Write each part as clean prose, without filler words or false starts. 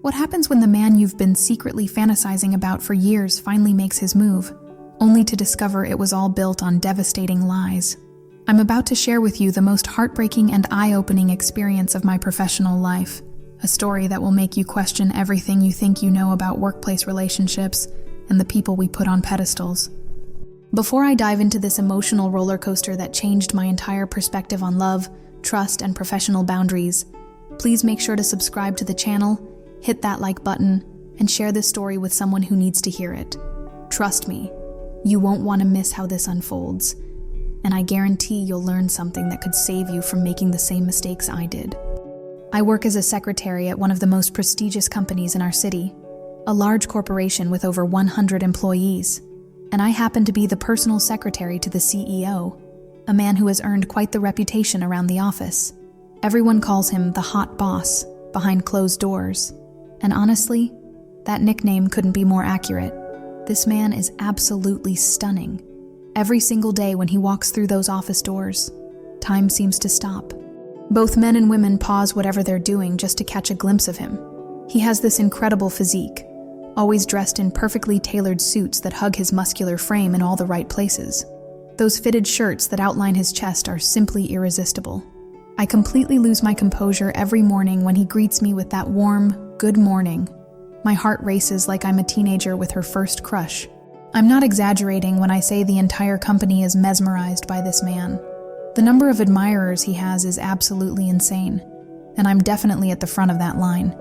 What happens when the man you've been secretly fantasizing about for years finally makes his move, only to discover it was all built on devastating lies? I'm about to share with you the most heartbreaking and eye-opening experience of my professional life, a story that will make you question everything you think you know about workplace relationships and the people we put on pedestals. Before I dive into this emotional roller coaster that changed my entire perspective on love, trust, and professional boundaries, please make sure to subscribe to the channel, hit that like button, and share this story with someone who needs to hear it. Trust me, you won't want to miss how this unfolds, and I guarantee you'll learn something that could save you from making the same mistakes I did. I work as a secretary at one of the most prestigious companies in our city, a large corporation with over 100 employees, and I happen to be the personal secretary to the CEO, a man who has earned quite the reputation around the office. Everyone calls him the hot boss behind closed doors, and honestly, that nickname couldn't be more accurate. This man is absolutely stunning. Every single day when he walks through those office doors, time seems to stop. Both men and women pause whatever they're doing just to catch a glimpse of him. He has this incredible physique, always dressed in perfectly tailored suits that hug his muscular frame in all the right places. Those fitted shirts that outline his chest are simply irresistible. I completely lose my composure every morning when he greets me with that warm, "Good morning." My heart races like I'm a teenager with her first crush. I'm not exaggerating when I say the entire company is mesmerized by this man. The number of admirers he has is absolutely insane, and I'm definitely at the front of that line.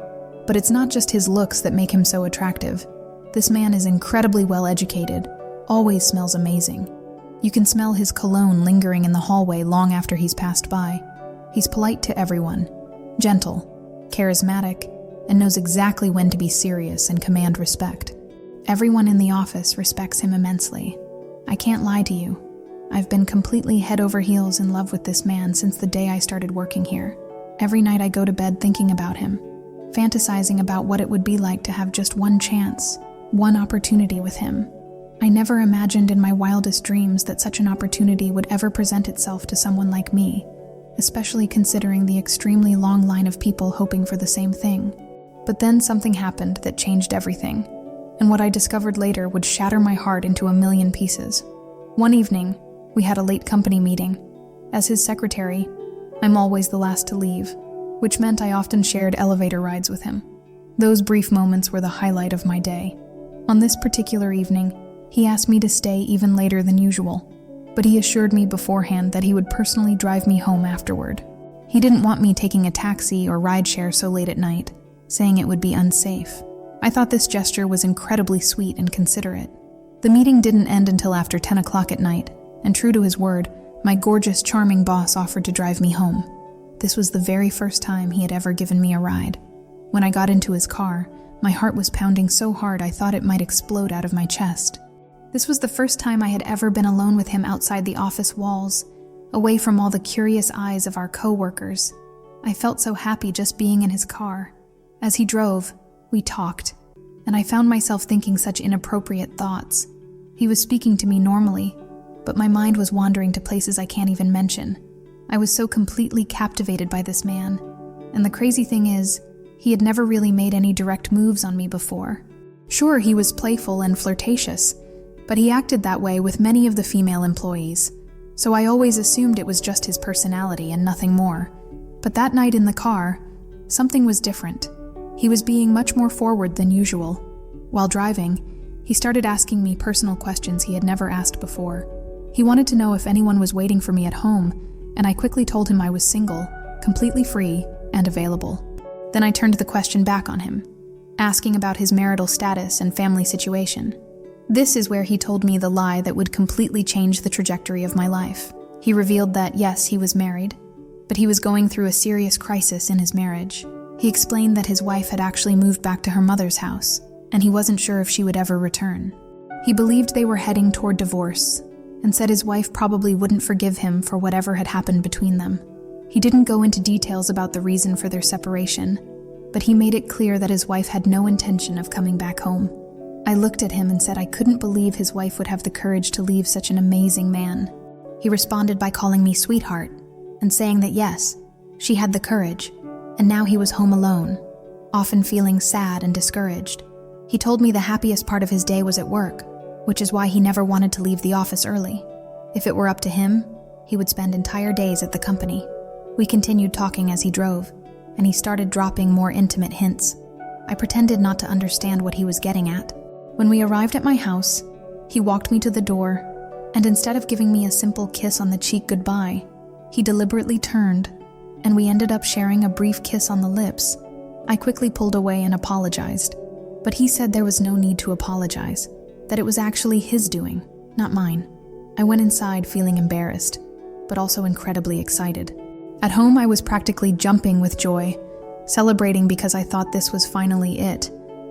But it's not just his looks that make him so attractive. This man is incredibly well educated, always smells amazing. You can smell his cologne lingering in the hallway long after he's passed by. He's polite to everyone, gentle, charismatic, and knows exactly when to be serious and command respect. Everyone in the office respects him immensely. I can't lie to you. I've been completely head over heels in love with this man since the day I started working here. Every night I go to bed thinking about him, fantasizing about what it would be like to have just one chance, one opportunity with him. I never imagined in my wildest dreams that such an opportunity would ever present itself to someone like me, especially considering the extremely long line of people hoping for the same thing. But then something happened that changed everything, and what I discovered later would shatter my heart into a million pieces. One evening, we had a late company meeting. As his secretary, I'm always the last to leave, which meant I often shared elevator rides with him. Those brief moments were the highlight of my day. On this particular evening, he asked me to stay even later than usual, but he assured me beforehand that he would personally drive me home afterward. He didn't want me taking a taxi or rideshare so late at night, saying it would be unsafe. I thought this gesture was incredibly sweet and considerate. The meeting didn't end until after 10 o'clock at night, and true to his word, my gorgeous, charming boss offered to drive me home. This was the very first time he had ever given me a ride. When I got into his car, my heart was pounding so hard I thought it might explode out of my chest. This was the first time I had ever been alone with him outside the office walls, away from all the curious eyes of our co-workers. I felt so happy just being in his car. As he drove, we talked, and I found myself thinking such inappropriate thoughts. He was speaking to me normally, but my mind was wandering to places I can't even mention. I was so completely captivated by this man, and the crazy thing is, he had never really made any direct moves on me before. Sure, he was playful and flirtatious, but he acted that way with many of the female employees, so I always assumed it was just his personality and nothing more. But that night in the car, something was different. He was being much more forward than usual. While driving, he started asking me personal questions he had never asked before. He wanted to know if anyone was waiting for me at home, and I quickly told him I was single, completely free, and available. Then I turned the question back on him, asking about his marital status and family situation. This is where he told me the lie that would completely change the trajectory of my life. He revealed that, yes, he was married, but he was going through a serious crisis in his marriage. He explained that his wife had actually moved back to her mother's house, and he wasn't sure if she would ever return. He believed they were heading toward divorce, and said his wife probably wouldn't forgive him for whatever had happened between them. He didn't go into details about the reason for their separation, but he made it clear that his wife had no intention of coming back home. I looked at him and said I couldn't believe his wife would have the courage to leave such an amazing man. He responded by calling me sweetheart, and saying that yes, she had the courage, and now he was home alone. often feeling sad and discouraged. He told me the happiest part of his day was at work, which is why he never wanted to leave the office early. If it were up to him, he would spend entire days at the company. We continued talking as he drove, and he started dropping more intimate hints. I pretended not to understand what he was getting at. When we arrived at my house, he walked me to the door, and instead of giving me a simple kiss on the cheek goodbye, he deliberately turned, and we ended up sharing a brief kiss on the lips. I quickly pulled away and apologized, but he said there was no need to apologize, that it was actually his doing, not mine. I went inside feeling embarrassed, but also incredibly excited. At home, I was practically jumping with joy, celebrating because I thought this was finally it.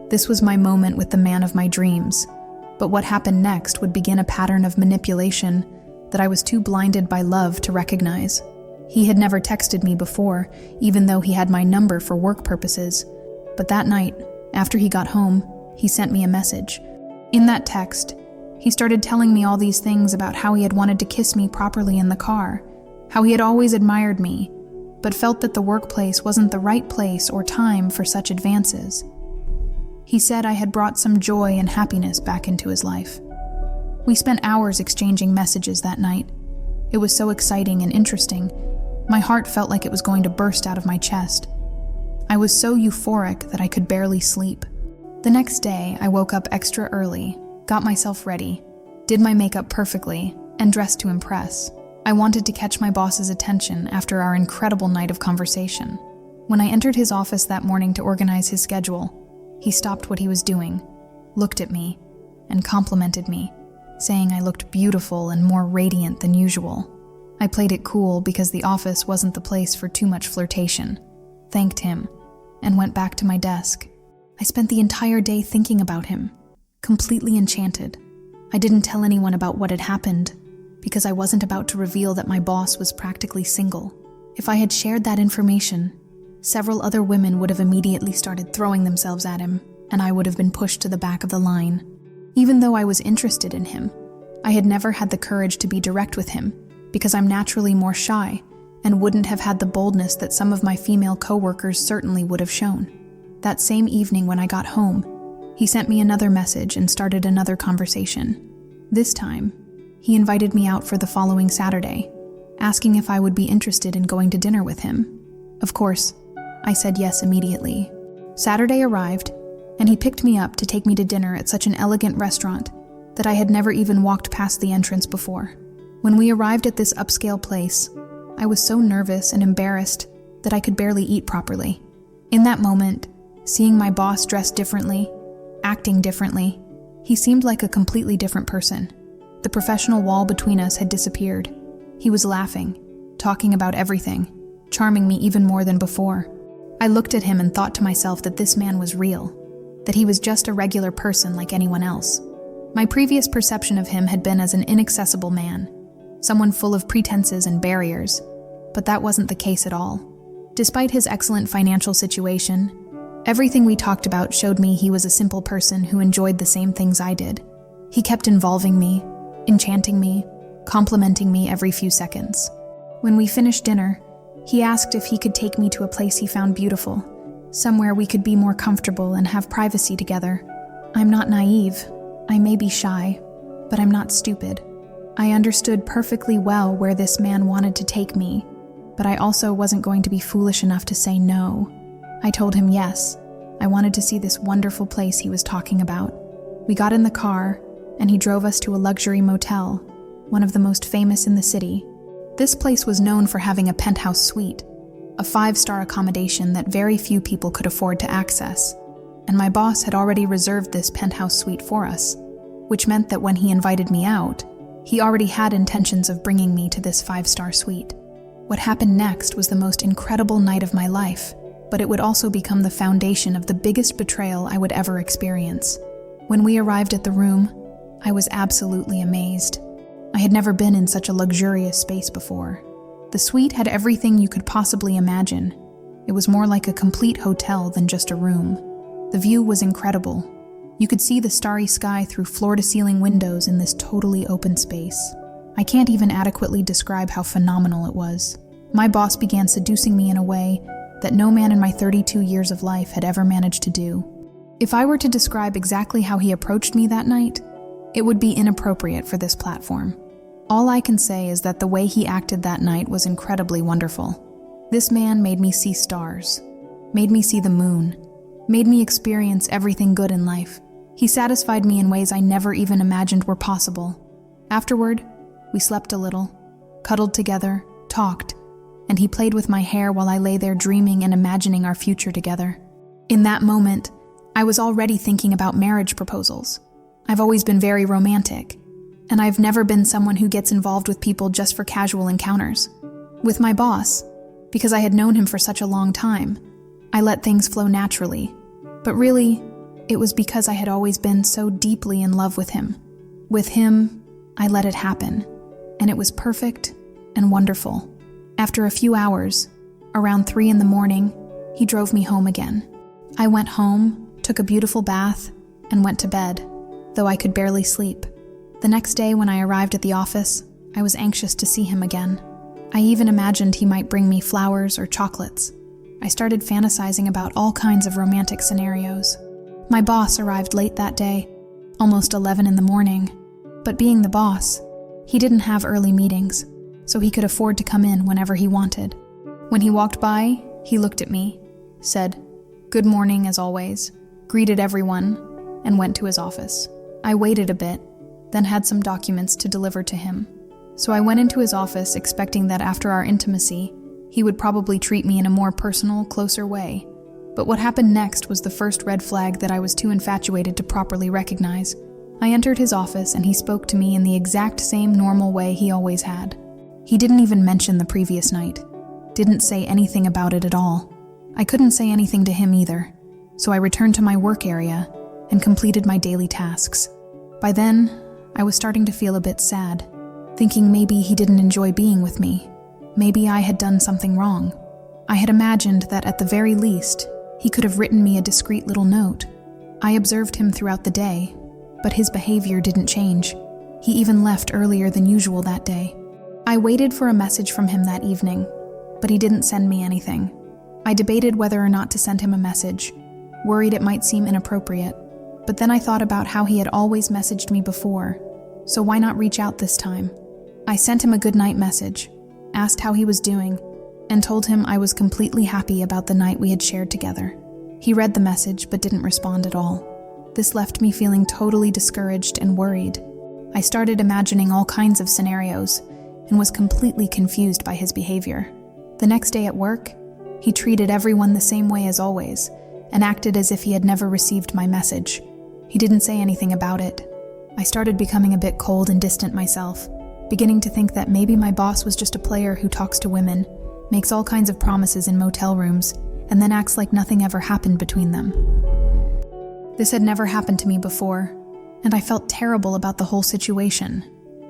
This was my moment with the man of my dreams. But what happened next would begin a pattern of manipulation that I was too blinded by love to recognize. He had never texted me before, even though he had my number for work purposes. But that night, after he got home, he sent me a message. In that text, he started telling me all these things about how he had wanted to kiss me properly in the car, how he had always admired me, but felt that the workplace wasn't the right place or time for such advances. He said I had brought some joy and happiness back into his life. We spent hours exchanging messages that night. It was so exciting and interesting. My heart felt like it was going to burst out of my chest. I was so euphoric that I could barely sleep. The next day, I woke up extra early, got myself ready, did my makeup perfectly, and dressed to impress. I wanted to catch my boss's attention after our incredible night of conversation. When I entered his office that morning to organize his schedule, he stopped what he was doing, looked at me, and complimented me, saying I looked beautiful and more radiant than usual. I played it cool because the office wasn't the place for too much flirtation, thanked him, and went back to my desk. I spent the entire day thinking about him, completely enchanted. I didn't tell anyone about what had happened because I wasn't about to reveal that my boss was practically single. If I had shared that information, several other women would have immediately started throwing themselves at him, and I would have been pushed to the back of the line. Even though I was interested in him, I had never had the courage to be direct with him because I'm naturally more shy and wouldn't have had the boldness that some of my female coworkers certainly would have shown. That same evening when I got home, he sent me another message and started another conversation. This time, he invited me out for the following Saturday, asking if I would be interested in going to dinner with him. Of course, I said yes immediately. Saturday arrived, and he picked me up to take me to dinner at such an elegant restaurant that I had never even walked past the entrance before. When we arrived at this upscale place, I was so nervous and embarrassed that I could barely eat properly. In that moment, seeing my boss dressed differently, acting differently, he seemed like a completely different person. The professional wall between us had disappeared. He was laughing, talking about everything, charming me even more than before. I looked at him and thought to myself that this man was real, that he was just a regular person like anyone else. My previous perception of him had been as an inaccessible man, someone full of pretenses and barriers, but that wasn't the case at all. Despite his excellent financial situation, everything we talked about showed me he was a simple person who enjoyed the same things I did. He kept involving me, enchanting me, complimenting me every few seconds. When we finished dinner, he asked if he could take me to a place he found beautiful, somewhere we could be more comfortable and have privacy together. I'm not naive. I may be shy, but I'm not stupid. I understood perfectly well where this man wanted to take me, but I also wasn't going to be foolish enough to say no. I told him yes, I wanted to see this wonderful place he was talking about. We got in the car, and he drove us to a luxury motel, one of the most famous in the city. This place was known for having a penthouse suite, a 5-star accommodation that very few people could afford to access, and my boss had already reserved this penthouse suite for us, which meant that when he invited me out, he already had intentions of bringing me to this 5-star suite. What happened next was the most incredible night of my life, but it would also become the foundation of the biggest betrayal I would ever experience. When we arrived at the room, I was absolutely amazed. I had never been in such a luxurious space before. The suite had everything you could possibly imagine. It was more like a complete hotel than just a room. The view was incredible. You could see the starry sky through floor-to-ceiling windows in this totally open space. I can't even adequately describe how phenomenal it was. My boss began seducing me in a way that no man in my 32 years of life had ever managed to do. If I were to describe exactly how he approached me that night, it would be inappropriate for this platform. All I can say is that the way he acted that night was incredibly wonderful. This man made me see stars, made me see the moon, made me experience everything good in life. He satisfied me in ways I never even imagined were possible. Afterward, we slept a little, cuddled together, talked, and he played with my hair while I lay there dreaming and imagining our future together. In that moment, I was already thinking about marriage proposals. I've always been very romantic, and I've never been someone who gets involved with people just for casual encounters. With my boss, because I had known him for such a long time, I let things flow naturally. But really, it was because I had always been so deeply in love with him. With him, I let it happen, and it was perfect and wonderful. After a few hours, around 3 a.m, he drove me home again. I went home, took a beautiful bath, and went to bed, though I could barely sleep. The next day when I arrived at the office, I was anxious to see him again. I even imagined he might bring me flowers or chocolates. I started fantasizing about all kinds of romantic scenarios. My boss arrived late that day, almost 11 a.m, but being the boss, he didn't have early meetings, so he could afford to come in whenever he wanted. When he walked by, he looked at me, said, "Good morning," as always, greeted everyone, and went to his office. I waited a bit, then had some documents to deliver to him. So I went into his office expecting that after our intimacy, he would probably treat me in a more personal, closer way. But what happened next was the first red flag that I was too infatuated to properly recognize. I entered his office and he spoke to me in the exact same normal way he always had. He didn't even mention the previous night, didn't say anything about it at all. I couldn't say anything to him either, so I returned to my work area and completed my daily tasks. By then, I was starting to feel a bit sad, thinking maybe he didn't enjoy being with me. Maybe I had done something wrong. I had imagined that at the very least, he could have written me a discreet little note. I observed him throughout the day, but his behavior didn't change. He even left earlier than usual that day. I waited for a message from him that evening, but he didn't send me anything. I debated whether or not to send him a message, worried it might seem inappropriate, but then I thought about how he had always messaged me before, so why not reach out this time? I sent him a goodnight message, asked how he was doing, and told him I was completely happy about the night we had shared together. He read the message but didn't respond at all. This left me feeling totally discouraged and worried. I started imagining all kinds of scenarios and was completely confused by his behavior. The next day at work, he treated everyone the same way as always and acted as if he had never received my message. He didn't say anything about it. I started becoming a bit cold and distant myself, beginning to think that maybe my boss was just a player who talks to women, makes all kinds of promises in motel rooms, and then acts like nothing ever happened between them. This had never happened to me before, and I felt terrible about the whole situation.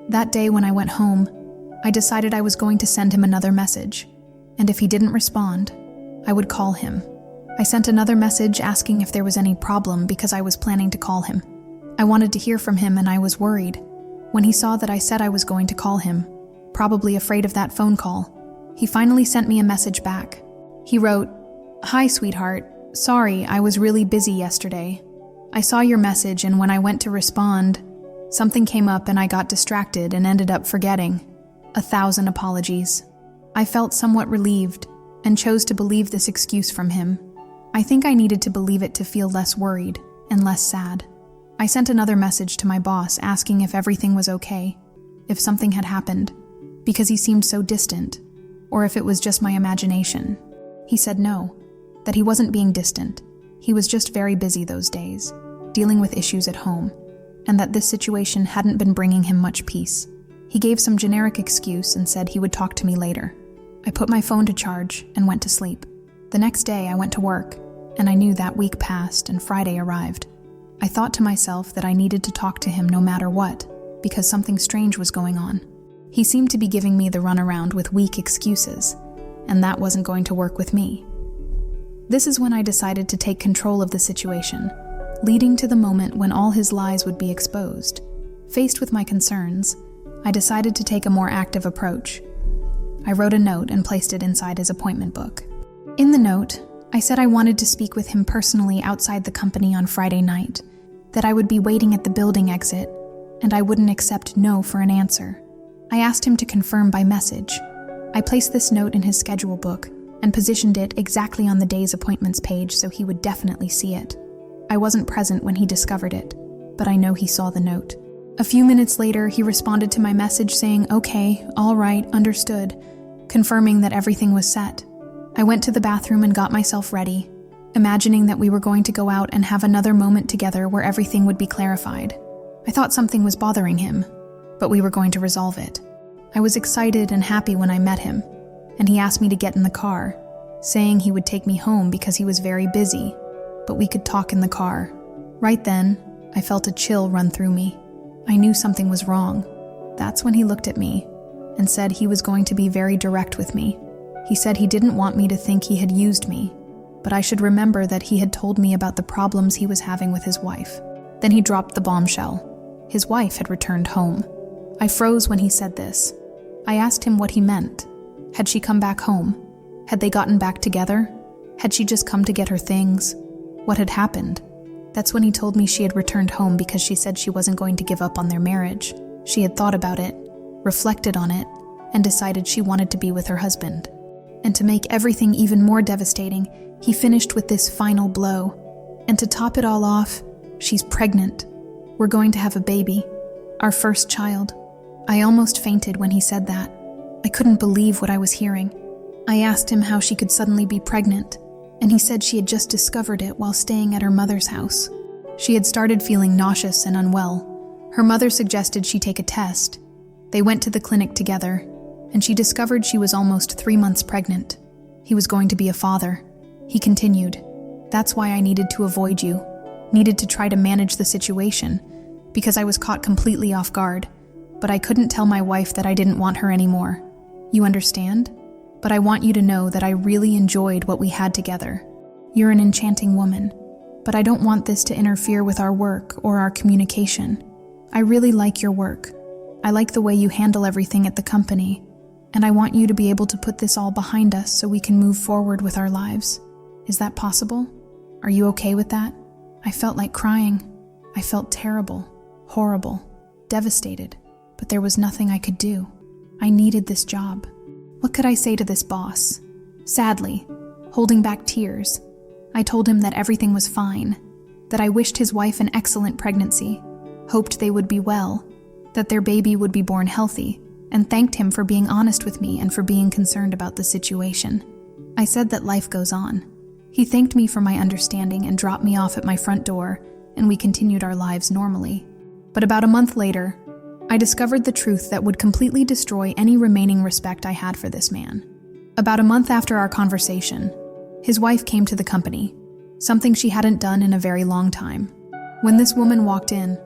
That day when I went home, I decided I was going to send him another message, and if he didn't respond, I would call him. I sent another message asking if there was any problem because I was planning to call him. I wanted to hear from him and I was worried. When he saw that I said I was going to call him, probably afraid of that phone call, he finally sent me a message back. He wrote, "Hi, sweetheart. Sorry, I was really busy yesterday. I saw your message and when I went to respond, something came up and I got distracted and ended up forgetting. 1,000 apologies." I felt somewhat relieved and chose to believe this excuse from him. I think I needed to believe it to feel less worried and less sad. I sent another message to my boss asking if everything was okay, if something had happened, because he seemed so distant, or if it was just my imagination. He said no, that he wasn't being distant. He was just very busy those days, dealing with issues at home, and that this situation hadn't been bringing him much peace. He gave some generic excuse and said he would talk to me later. I put my phone to charge and went to sleep. The next day I went to work, and I knew that week passed and Friday arrived. I thought to myself that I needed to talk to him no matter what, because something strange was going on. He seemed to be giving me the runaround with weak excuses, and that wasn't going to work with me. This is when I decided to take control of the situation, leading to the moment when all his lies would be exposed. Faced with my concerns, I decided to take a more active approach. I wrote a note and placed it inside his appointment book. In the note, I said I wanted to speak with him personally outside the company on Friday night, that I would be waiting at the building exit, and I wouldn't accept no for an answer. I asked him to confirm by message. I placed this note in his schedule book and positioned it exactly on the day's appointments page so he would definitely see it. I wasn't present when he discovered it, but I know he saw the note. A few minutes later, he responded to my message saying, "Okay, all right, understood," confirming that everything was set. I went to the bathroom and got myself ready, imagining that we were going to go out and have another moment together where everything would be clarified. I thought something was bothering him, but we were going to resolve it. I was excited and happy when I met him, and he asked me to get in the car, saying he would take me home because he was very busy, but we could talk in the car. Right then, I felt a chill run through me. I knew something was wrong. That's when he looked at me and said he was going to be very direct with me. He said he didn't want me to think he had used me, but I should remember that he had told me about the problems he was having with his wife. Then he dropped the bombshell. His wife had returned home. I froze when he said this. I asked him what he meant. Had she come back home? Had they gotten back together? Had she just come to get her things? What had happened? That's when he told me she had returned home because she said she wasn't going to give up on their marriage. She had thought about it, reflected on it, and decided she wanted to be with her husband. And to make everything even more devastating, he finished with this final blow. And to top it all off, she's pregnant. We're going to have a baby, our first child. I almost fainted when he said that. I couldn't believe what I was hearing. I asked him how she could suddenly be pregnant, and he said she had just discovered it while staying at her mother's house. She had started feeling nauseous and unwell. Her mother suggested she take a test. They went to the clinic together, and she discovered she was almost 3 months pregnant. He was going to be a father. He continued, "That's why I needed to avoid you, needed to try to manage the situation, because I was caught completely off guard, but I couldn't tell my wife that I didn't want her anymore. You understand? But I want you to know that I really enjoyed what we had together. You're an enchanting woman, but I don't want this to interfere with our work or our communication. I really like your work. I like the way you handle everything at the company, and I want you to be able to put this all behind us so we can move forward with our lives. Is that possible? Are you okay with that?" I felt like crying. I felt terrible, horrible, devastated, but there was nothing I could do. I needed this job. What could I say to this boss? Sadly, holding back tears, I told him that everything was fine, that I wished his wife an excellent pregnancy, hoped they would be well, that their baby would be born healthy, and thanked him for being honest with me and for being concerned about the situation. I said that life goes on. He thanked me for my understanding and dropped me off at my front door, and we continued our lives normally. But about a month later, I discovered the truth that would completely destroy any remaining respect I had for this man. About a month after our conversation, his wife came to the company, something she hadn't done in a very long time. When this woman walked in,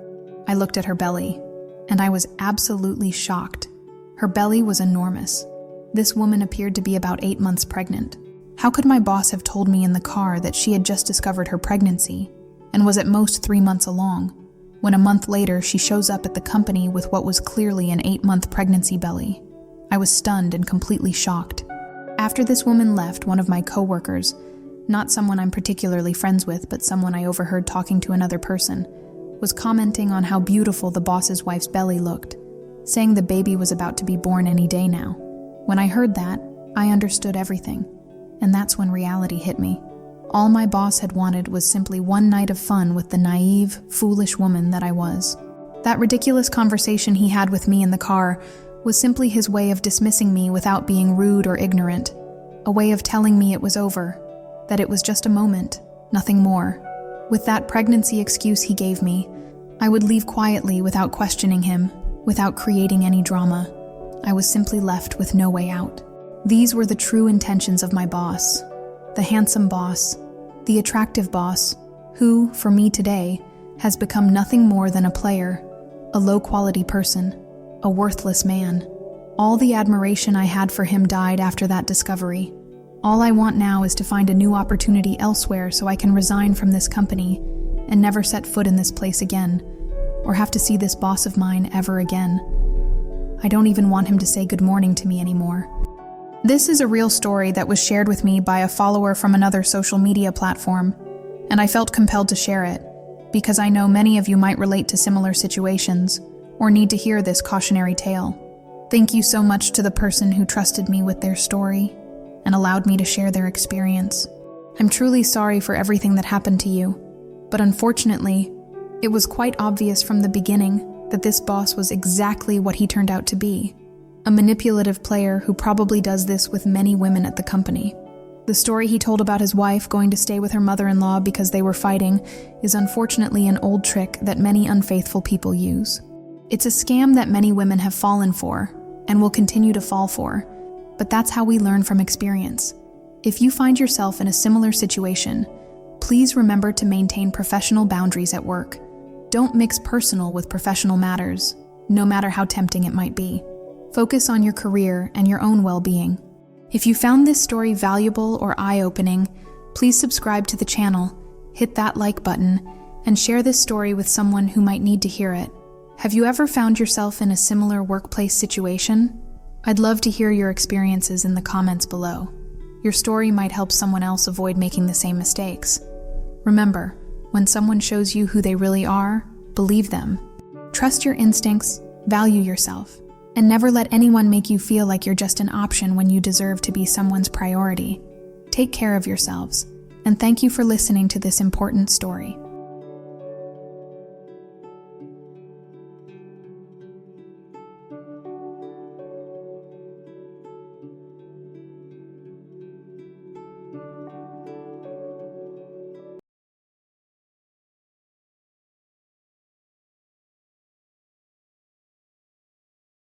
I looked at her belly, and I was absolutely shocked. Her belly was enormous. This woman appeared to be about 8 months pregnant. How could my boss have told me in the car that she had just discovered her pregnancy and was at most 3 months along, when a month later she shows up at the company with what was clearly an 8-month pregnancy belly? I was stunned and completely shocked. After this woman left, one of my coworkers, not someone I'm particularly friends with, but someone I overheard talking to another person, was commenting on how beautiful the boss's wife's belly looked, saying the baby was about to be born any day now. When I heard that, I understood everything, and that's when reality hit me. All my boss had wanted was simply one night of fun with the naive, foolish woman that I was. That ridiculous conversation he had with me in the car was simply his way of dismissing me without being rude or ignorant, a way of telling me it was over, that it was just a moment, nothing more. With that pregnancy excuse he gave me, I would leave quietly without questioning him, without creating any drama. I was simply left with no way out. These were the true intentions of my boss, the handsome boss, the attractive boss, who, for me today, has become nothing more than a player, a low-quality person, a worthless man. All the admiration I had for him died after that discovery. All I want now is to find a new opportunity elsewhere so I can resign from this company and never set foot in this place again, or have to see this boss of mine ever again. I don't even want him to say good morning to me anymore. This is a real story that was shared with me by a follower from another social media platform, and I felt compelled to share it because I know many of you might relate to similar situations or need to hear this cautionary tale. Thank you so much to the person who trusted me with their story and allowed me to share their experience. I'm truly sorry for everything that happened to you, but unfortunately, it was quite obvious from the beginning that this boss was exactly what he turned out to be, a manipulative player who probably does this with many women at the company. The story he told about his wife going to stay with her mother-in-law because they were fighting is unfortunately an old trick that many unfaithful people use. It's a scam that many women have fallen for and will continue to fall for, but that's how we learn from experience. If you find yourself in a similar situation, please remember to maintain professional boundaries at work. Don't mix personal with professional matters, no matter how tempting it might be. Focus on your career and your own well-being. If you found this story valuable or eye-opening, please subscribe to the channel, hit that like button, and share this story with someone who might need to hear it. Have you ever found yourself in a similar workplace situation? I'd love to hear your experiences in the comments below. Your story might help someone else avoid making the same mistakes. Remember, when someone shows you who they really are, believe them. Trust your instincts, value yourself, and never let anyone make you feel like you're just an option when you deserve to be someone's priority. Take care of yourselves, and thank you for listening to this important story.